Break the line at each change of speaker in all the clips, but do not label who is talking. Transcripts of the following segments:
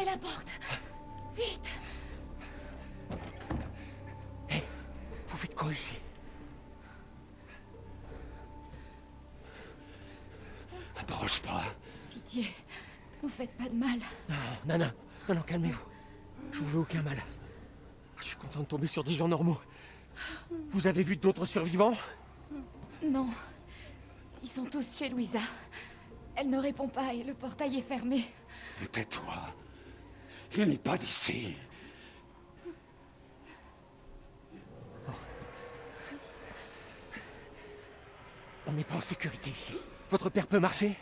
Fermez la porte. Vite.
Hé, vous faites quoi ici? Approche pas.
Pitié, vous faites pas de mal.
Non, calmez-vous. Je vous veux aucun mal. Je suis content de tomber sur des gens normaux. Vous avez vu d'autres survivants?
Non. Ils sont tous chez Louisa. Elle ne répond pas et le portail est fermé.
Tais-toi. Il n'est pas d'ici.
On n'est pas en sécurité ici. Votre père peut marcher?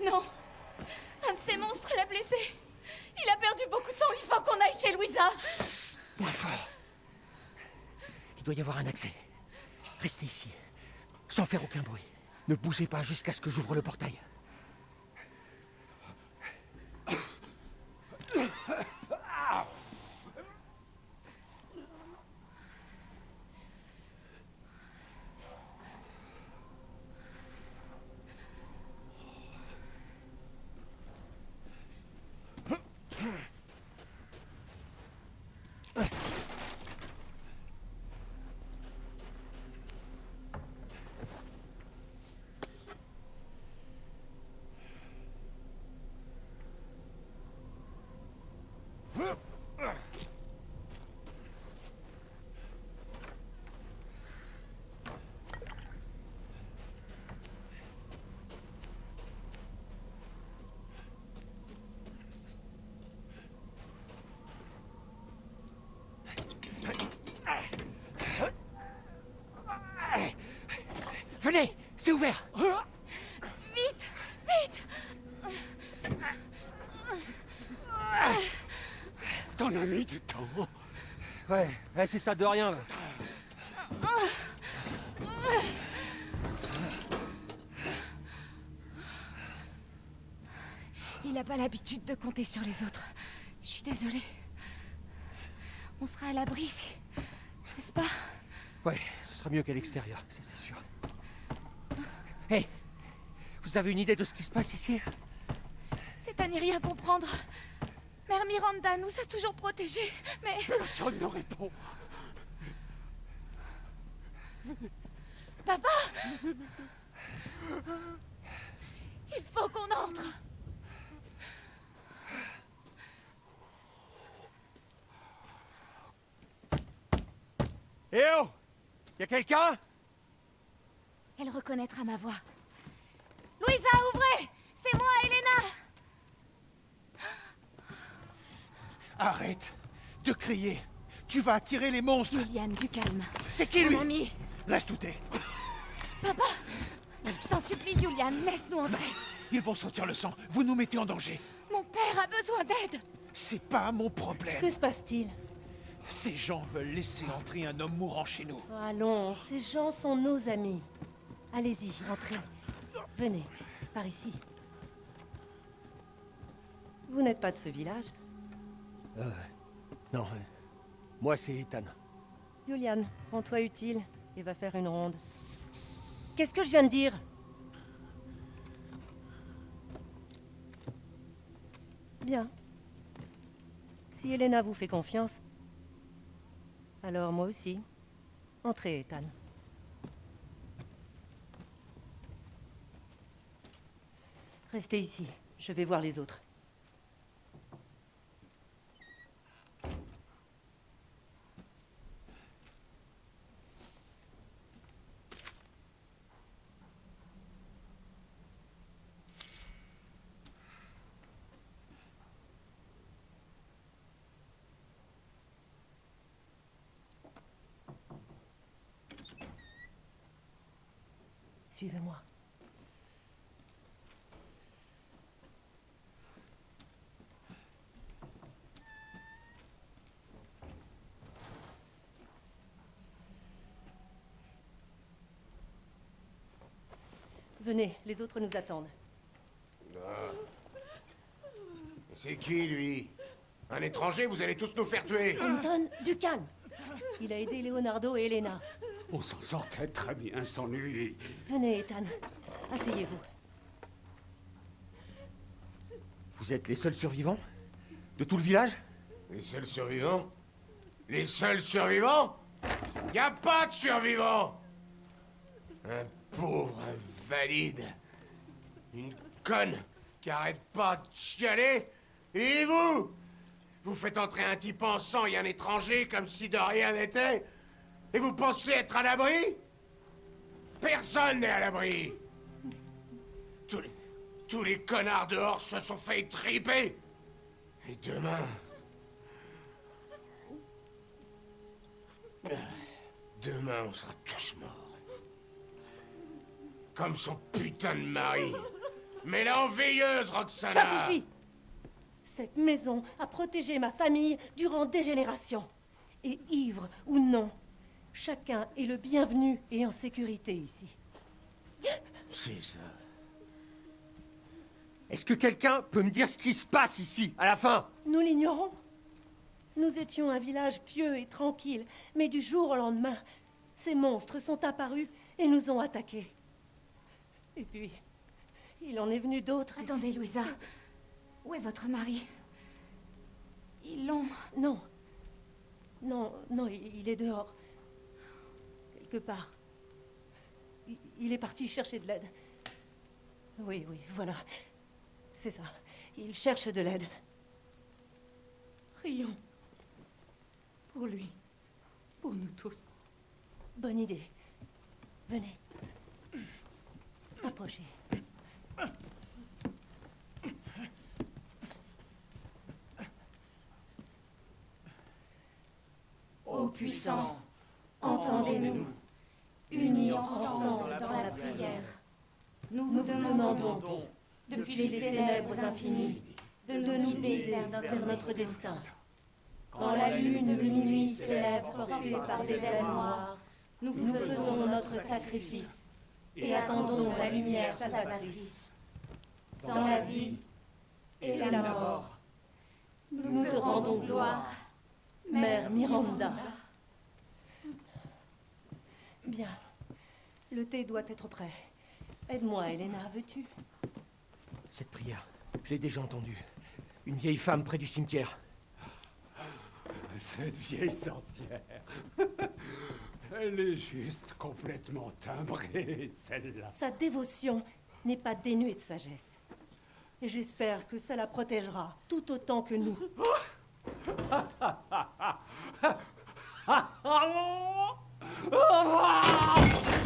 Non. Un de ces monstres l'a blessé. Il a perdu beaucoup de sang. Il faut qu'on aille chez Louisa.
Moins fort. Il doit y avoir un accès. Restez ici. Sans faire aucun bruit. Ne bougez pas jusqu'à ce que j'ouvre le portail. Venez, c'est ouvert.
Vite. Vite.
T'en as mis du temps.
Ouais, c'est ça, de rien.
Il n'a pas l'habitude de compter sur les autres. Je suis désolée. On sera à l'abri ici. N'est-ce pas?
Ouais, ce sera mieux qu'à l'extérieur, c'est sûr. Hé, vous avez une idée de ce qui se passe ici?
C'est à n'y rien comprendre. Mère Miranda nous a toujours protégés, mais...
Personne ne répond.
Papa! Il faut qu'on entre.
Eh oh! Y'a quelqu'un?
Elle reconnaîtra ma voix. Louisa, ouvrez! C'est moi, Elena!
Arrête de crier. Tu vas attirer les monstres.
Julian, du calme.
C'est qui, lui?
Mon ami.
Reste où t'es.
Papa! Je t'en supplie, Julian, laisse-nous entrer.
Ils vont sentir le sang. Vous nous mettez en danger.
Mon père a besoin d'aide.
C'est pas mon problème.
Que se passe-t-il?
Ces gens veulent laisser entrer un homme mourant chez nous.
Allons, ces gens sont nos amis. Allez-y, entrez. Venez, par ici. Vous n'êtes pas de ce village?
Non, moi c'est Ethan.
Julian, rends-toi utile et va faire une ronde. Qu'est-ce que je viens de dire? Bien. Si Elena vous fait confiance, alors moi aussi. Entrez, Ethan. Restez ici, je vais voir les autres. Suivez-moi. Venez, les autres nous attendent.
C'est qui, lui? Un étranger, vous allez tous nous faire tuer!
Anton, du calme. Il a aidé Leonardo et Elena.
On s'en sortait très bien sans lui.
Venez, Ethan. Asseyez-vous.
Vous êtes les seuls survivants? De tout le village?
Les seuls survivants? Les seuls survivants? Y a pas de survivants! Un pauvre invalide. Une conne qui arrête pas de chialer. Et vous? Vous faites entrer un type en sang et un étranger comme si de rien n'était? Et vous pensez être à l'abri? Personne n'est à l'abri! Tous les connards dehors se sont fait triper! Et demain... Demain, on sera tous morts. Comme son putain de mari. Mais la veilleuse, Roxana!
Ça suffit! Cette maison a protégé ma famille durant des générations. Et ivre ou non, chacun est le bienvenu et en sécurité ici.
C'est ça.
Est-ce que quelqu'un peut me dire ce qui se passe ici, à la fin?
Nous l'ignorons. Nous étions un village pieux et tranquille, mais du jour au lendemain, ces monstres sont apparus et nous ont attaqués. Et puis, il en est venu d'autres.
Attendez, Louisa. Où est votre mari? Ils l'ont...
Non. Non, il est dehors. Quelque part. Il est parti chercher de l'aide. Oui, voilà. C'est ça. Il cherche de l'aide. Prions. Pour lui. Pour nous tous. Bonne idée. Venez. Approchez.
Ô puissant, entendez-nous. Unis ensemble dans la prière. Nous vous demandons, depuis les ténèbres infinies, de nous guider vers notre destin. Quand la lune de minuit s'élève portée par des ailes noires, nous faisons notre sacrifice et attendons la lumière salvatrice. Dans la vie et la mort, nous te rendons gloire,
Mère Miranda. Bien. Le thé doit être prêt. Aide-moi, Elena, veux-tu?
Cette prière, je l'ai déjà entendue. Une vieille femme près du cimetière.
Cette vieille sorcière. Elle est juste complètement timbrée, celle-là.
Sa dévotion n'est pas dénuée de sagesse. Et j'espère que ça la protégera tout autant que nous.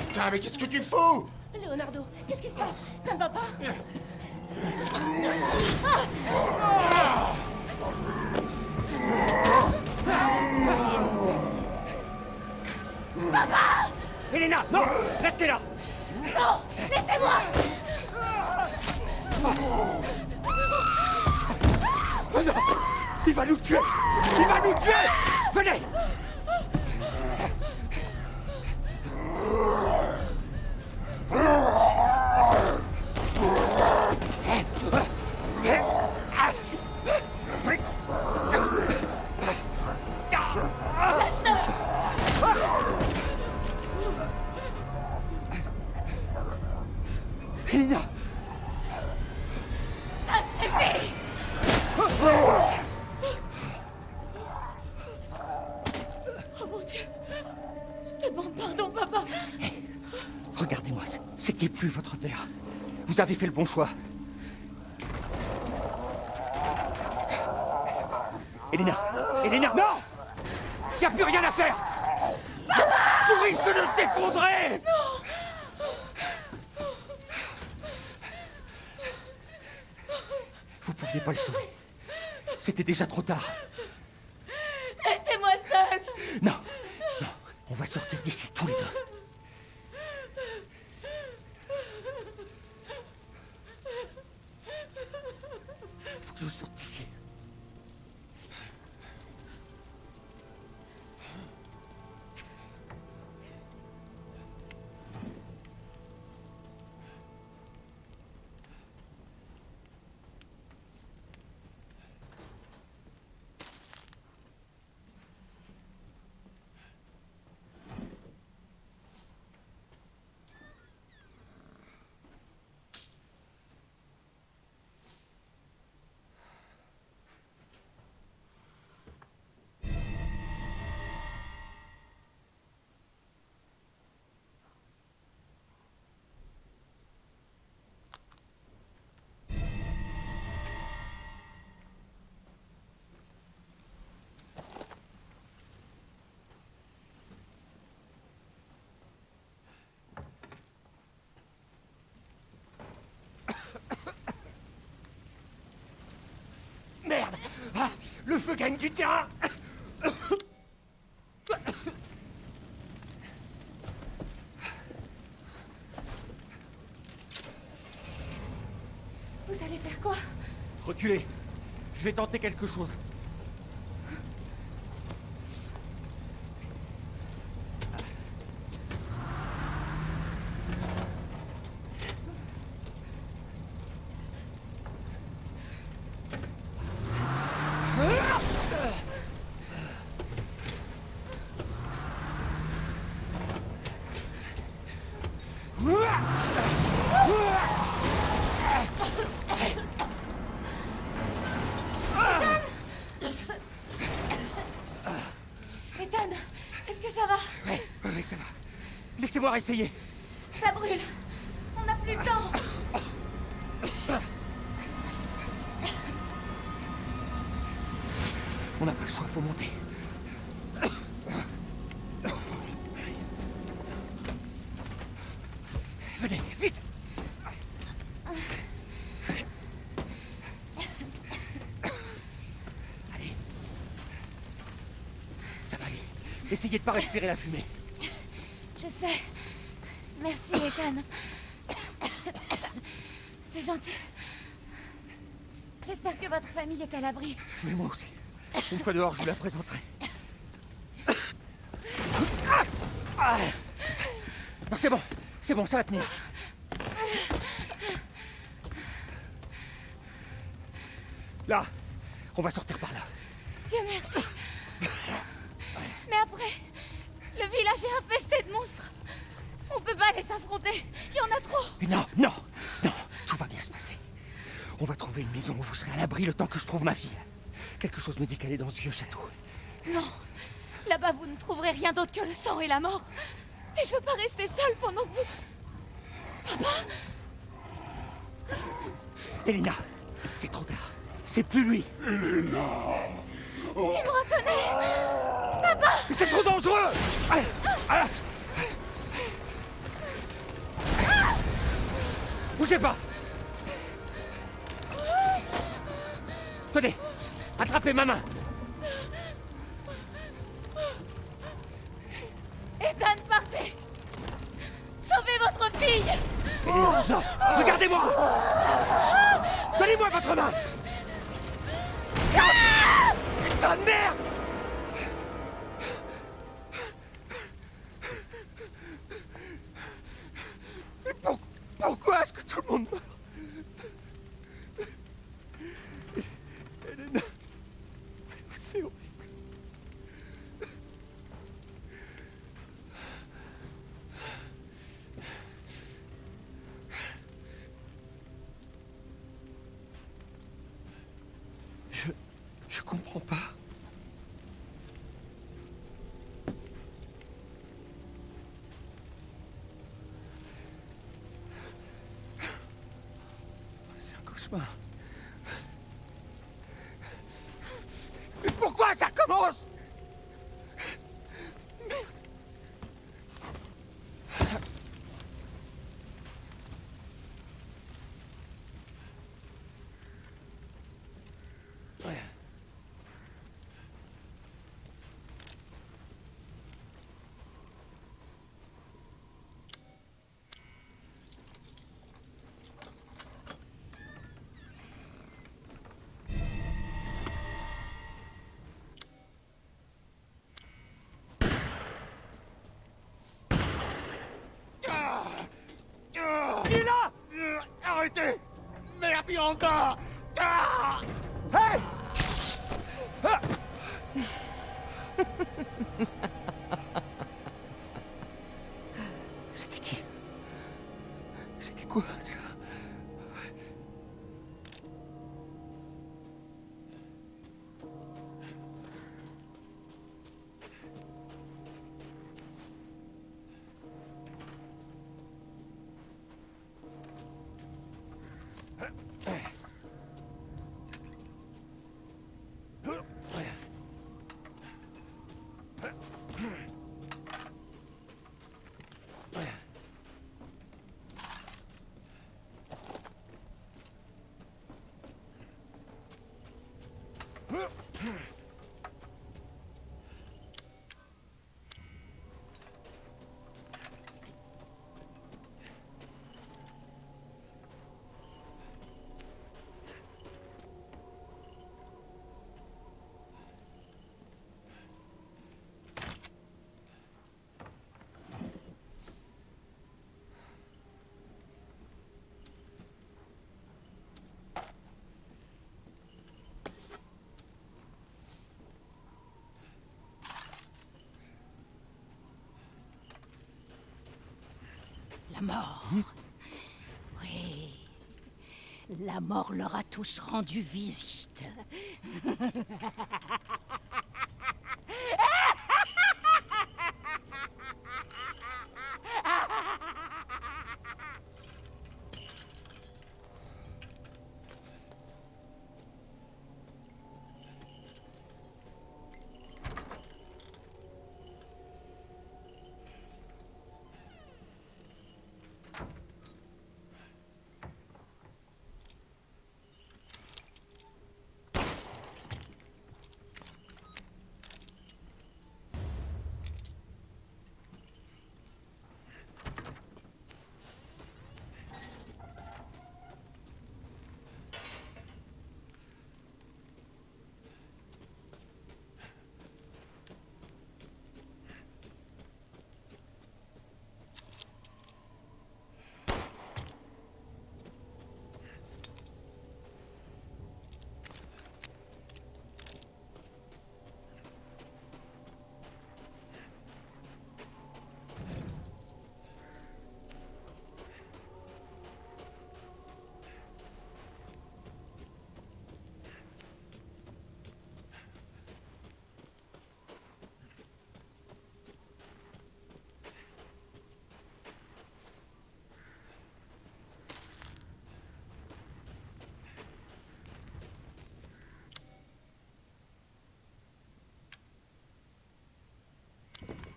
Putain, mais qu'est-ce que tu fous?
Leonardo, qu'est-ce qui se passe? Ça ne va pas?
Elena, non! Restez là!
Non! Laissez-moi!
Oh non! Il va nous tuer! Il va nous tuer! Venez! Elena!
Ça suffit! Oh mon Dieu! Je te demande pardon, papa!
Regardez-moi, c'était plus votre père. Vous avez fait le bon choix. Elena! Elena, non! Il n'y a plus rien à faire! Tout risque de s'effondrer! Vous pouviez pas le sauver. C'était déjà trop tard.
Laissez-moi seule!
Non, non, on va sortir d'ici tous les deux. Faut que je sorte d'ici. Le feu gagne du terrain.
Vous allez faire quoi?
Reculez. Je vais tenter quelque chose.
Ethan, est-ce que ça va?
Ouais, ça va. Laissez-moi essayer.
Ça brûle. On n'a plus le temps.
On n'a pas le choix, faut monter. Venez, vite. Allez. Ça va aller. Essayez de pas respirer la fumée.
Je sais. Merci, Ethan. C'est gentil. J'espère que votre famille est à l'abri.
Mais moi aussi. Une fois dehors, je vous la présenterai. Non, c'est bon, ça va tenir. Là, on va sortir par là.
Dieu merci. Mais après, le village est infesté de monstres. On peut pas les affronter. Il y en a trop.
Mais non, tout va bien se passer. On va trouver une maison où vous serez à l'abri le temps que je trouve ma fille. Quelque chose me dit qu'elle est dans ce vieux château.
Non. Là-bas, vous ne trouverez rien d'autre que le sang et la mort. Et je veux pas rester seule pendant que vous... Papa?
Elena, c'est trop tard. C'est plus lui.
Il me reconnaît. Papa!
C'est trop dangereux. Bougez pas. Tenez, attrapez ma main.
Ethan, partez! Sauvez votre fille!
Elena, non, regardez-moi. Donnez-moi votre main. Putain de merde. Mais pourquoi est-ce que tout le monde meurt? Elena, c'est horrible. Je comprends pas. C'est un cauchemar. Mais pourquoi ça recommence? Merde. Ouais. Il est là!
Arrêtez! Merde, il est en bas! Ah!
Hey! Ah! C'était qui? C'était quoi ça?
La mort. Oui. La mort leur a tous rendu visite.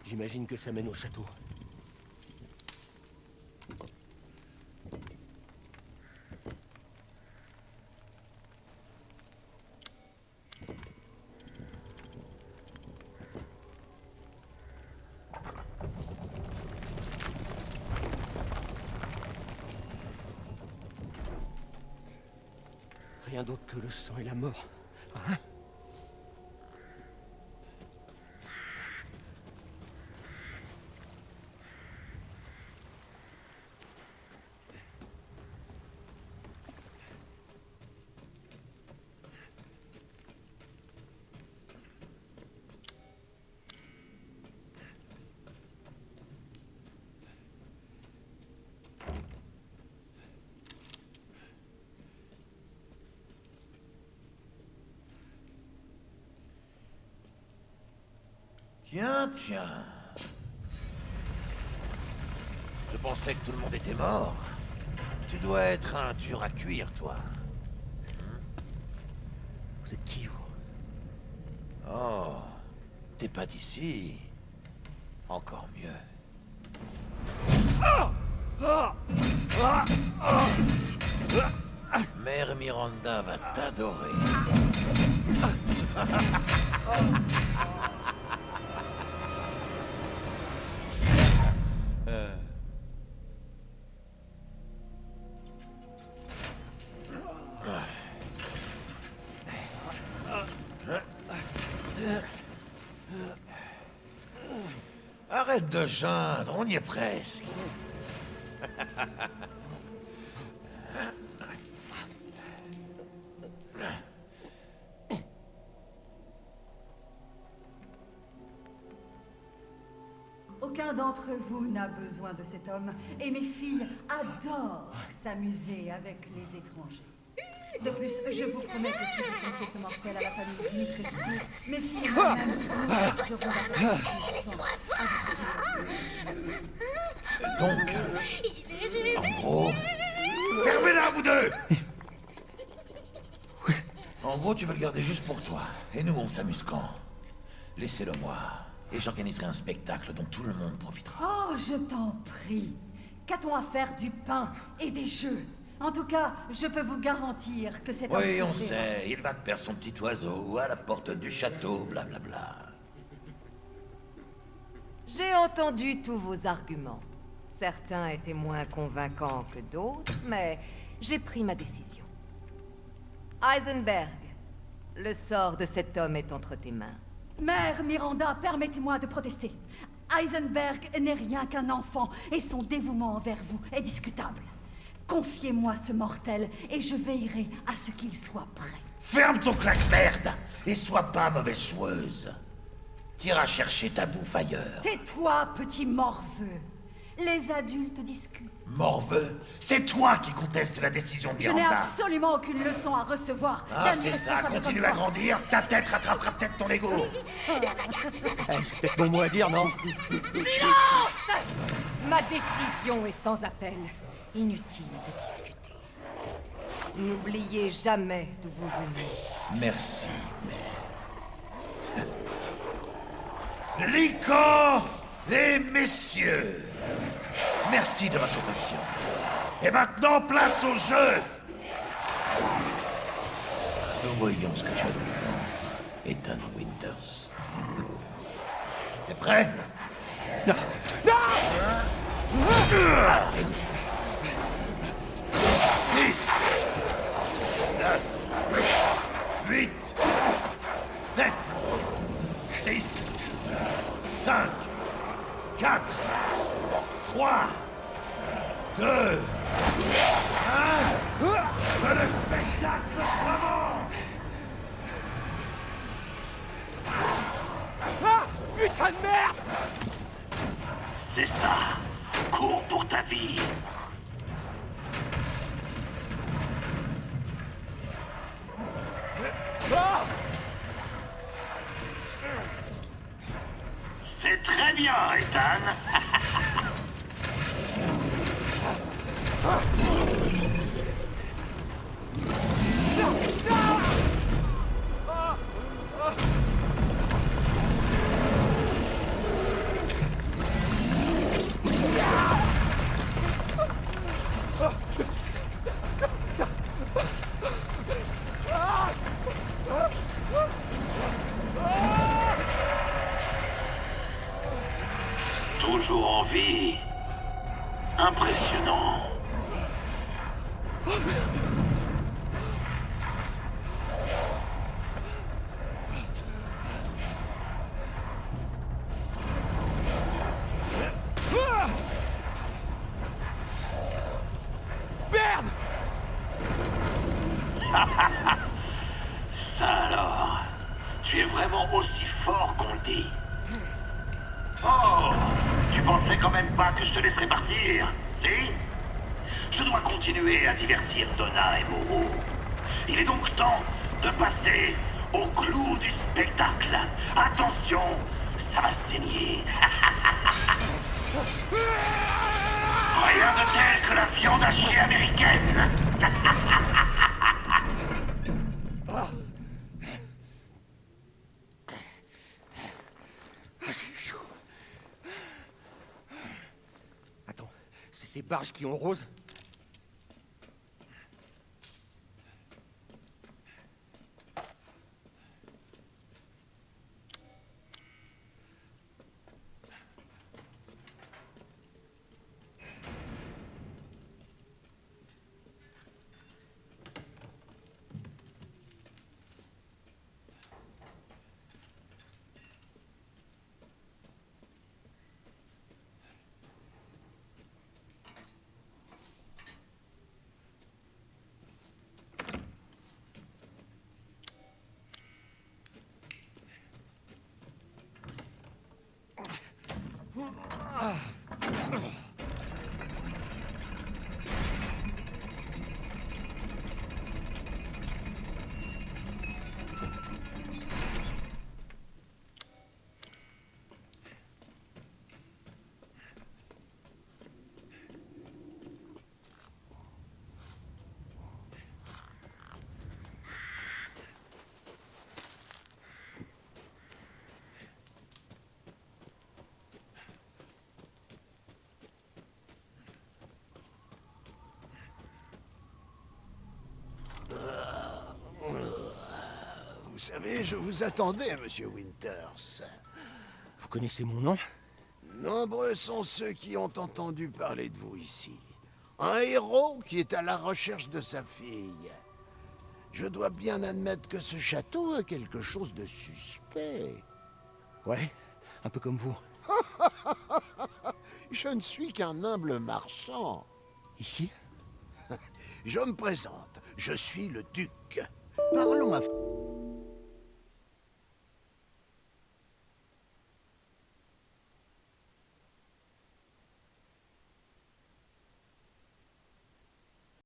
J'imagine que ça mène au château. Rien d'autre que le sang et la mort. Hein?
Tiens, tiens. Je pensais que tout le monde était mort. Tu dois être un dur à cuire, toi.
Vous êtes qui, vous?
Oh, t'es pas d'ici. Encore mieux. Mère Miranda va t'adorer. Arrête de geindre, on y est presque.
Aucun d'entre vous n'a besoin de cet homme, et mes filles adorent s'amuser avec les étrangers. De plus, je vous promets que si vous confiez ce mortel à la famille Dimitrescu, mes filles et moi-même devront avoir ce sang à votre tour.
Donc, en gros... Fermez-la, vous deux! En gros, tu veux le garder juste pour toi. Et nous, on s'amuse quand? Laissez-le moi. Et j'organiserai un spectacle dont tout le monde profitera.
Oh, je t'en prie. Qu'a-t-on à faire du pain et des jeux? En tout cas, je peux vous garantir que cet homme
Oui, on
souffrira.
sait. Il va te perdre son petit oiseau à la porte du château, blablabla.
J'ai entendu tous vos arguments. Certains étaient moins convaincants que d'autres, mais j'ai pris ma décision. Heisenberg, le sort de cet homme est entre tes mains.
Mère Miranda, permettez-moi de protester. Heisenberg n'est rien qu'un enfant, et son dévouement envers vous est discutable. Confiez-moi ce mortel, et je veillerai à ce qu'il soit prêt.
Ferme ton claque-merde et sois pas mauvaise joueuse. T'iras chercher ta bouffe ailleurs.
Tais-toi, petit morveux. Les adultes discutent.
Morveux, c'est toi qui contestes la décision de
Je n'ai
Miranda.
absolument aucune leçon à recevoir
Ah,
d'un
c'est ça,
irresponsable
continue
comme
à
toi.
grandir, ta tête rattrapera peut-être ton ego.
J'ai peut-être mon mot à dire, non?
Silence! Ma décision est sans appel. Inutile de discuter. N'oubliez jamais d'où vous venez.
Merci, mère. Lycan et messieurs, merci de votre patience. Et maintenant, place au jeu. Nous voyons ce que tu as dans le ventre, Ethan Winters. T'es prêt?
Non! Non!
10, 9, 8, 7, 6, 5, 4, 3, 2, 1. Que le spectacle commence!
Ah! Putain de merde!
C'est ça. Cours pour ta vie.
Ah!
C'est très bien, Ethan. Toujours en vie. Impressionnant.
Ah! Merde!
Ça alors, tu es vraiment aussi fort qu'on le dit. Oh, tu pensais quand même pas que je te laisserais partir, si? Je dois continuer à divertir Donna et Moreau. Il est donc temps de passer au clou du spectacle. Attention, ça va saigner. Rien de tel que la viande hachée américaine.
C'est chaud. Attends, c'est ces barges qui ont rose?
Vous savez, je vous attendais, monsieur Winters.
Vous connaissez mon nom?
Nombreux sont ceux qui ont entendu parler de vous ici. Un héros qui est à la recherche de sa fille. Je dois bien admettre que ce château a quelque chose de suspect.
Ouais, un peu comme vous.
Je ne suis qu'un humble marchand.
Ici?
Je me présente, je suis le duc. Parlons à...